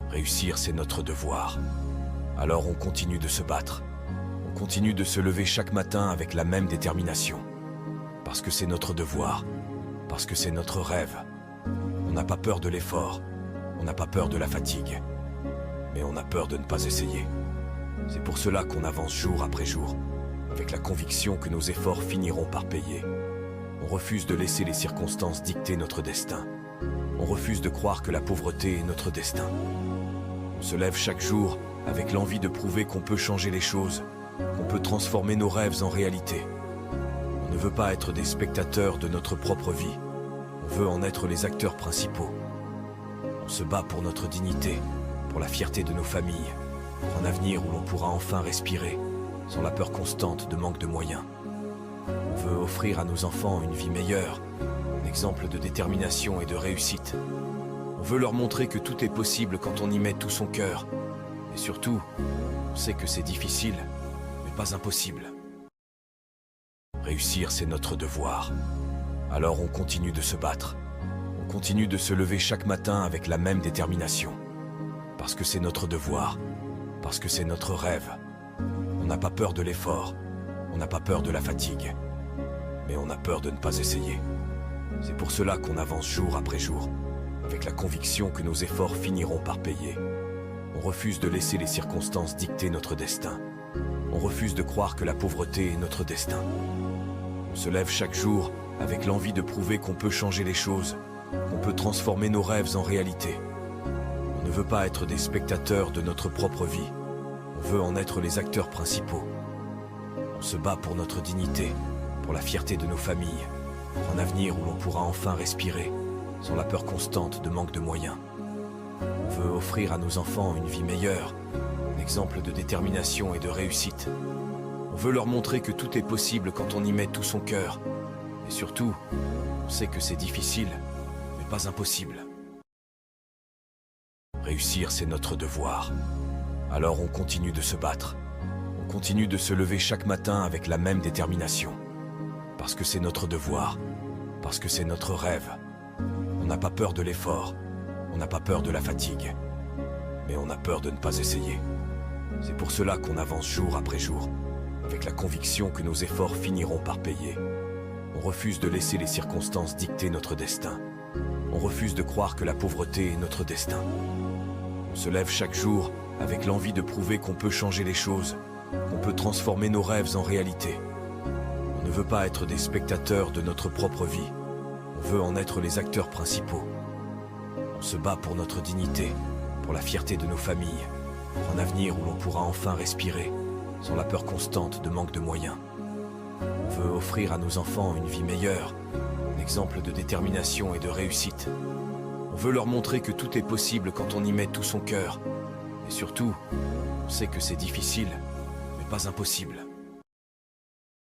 Réussir, c'est notre devoir. Alors on continue de se battre. On continue de se lever chaque matin avec la même détermination. Parce que c'est notre devoir. Parce que c'est notre rêve. On n'a pas peur de l'effort. On n'a pas peur de la fatigue. Mais on a peur de ne pas essayer. C'est pour cela qu'on avance jour après jour, avec la conviction que nos efforts finiront par payer. On refuse de laisser les circonstances dicter notre destin. On refuse de croire que la pauvreté est notre destin. On se lève chaque jour avec l'envie de prouver qu'on peut changer les choses, qu'on peut transformer nos rêves en réalité. On ne veut pas être des spectateurs de notre propre vie. On veut en être les acteurs principaux. On se bat pour notre dignité, pour la fierté de nos familles, pour un avenir où l'on pourra enfin respirer, sans la peur constante de manque de moyens. On veut offrir à nos enfants une vie meilleure, un exemple de détermination et de réussite. On veut leur montrer que tout est possible quand on y met tout son cœur. Et surtout, on sait que c'est difficile, mais pas impossible. Réussir, c'est notre devoir. Alors on continue de se battre. On continue de se lever chaque matin avec la même détermination. Parce que c'est notre devoir. Parce que c'est notre rêve. On n'a pas peur de l'effort. On n'a pas peur de la fatigue. Mais on a peur de ne pas essayer. C'est pour cela qu'on avance jour après jour, avec la conviction que nos efforts finiront par payer. On refuse de laisser les circonstances dicter notre destin. On refuse de croire que la pauvreté est notre destin. On se lève chaque jour avec l'envie de prouver qu'on peut changer les choses, qu'on peut transformer nos rêves en réalité. On ne veut pas être des spectateurs de notre propre vie. On veut en être les acteurs principaux. On se bat pour notre dignité, pour la fierté de nos familles, pour un avenir où l'on pourra enfin respirer, sans la peur constante de manque de moyens. On veut offrir à nos enfants une vie meilleure, un exemple de détermination et de réussite. On veut leur montrer que tout est possible quand on y met tout son cœur. Et surtout, on sait que c'est difficile, mais pas impossible. Réussir, c'est notre devoir. Alors on continue de se battre. On continue de se lever chaque matin avec la même détermination. Parce que c'est notre devoir. Parce que c'est notre rêve. On n'a pas peur de l'effort. On n'a pas peur de la fatigue. Mais on a peur de ne pas essayer. C'est pour cela qu'on avance jour après jour, avec la conviction que nos efforts finiront par payer. On refuse de laisser les circonstances dicter notre destin. On refuse de croire que la pauvreté est notre destin. On se lève chaque jour avec l'envie de prouver qu'on peut changer les choses, qu'on peut transformer nos rêves en réalité. On ne veut pas être des spectateurs de notre propre vie. On veut en être les acteurs principaux. On se bat pour notre dignité, pour la fierté de nos familles, pour un avenir où l'on pourra enfin respirer, sans la peur constante de manque de moyens. On veut offrir à nos enfants une vie meilleure, un exemple de détermination et de réussite. On veut leur montrer que tout est possible quand on y met tout son cœur. Et surtout, on sait que c'est difficile, mais pas impossible.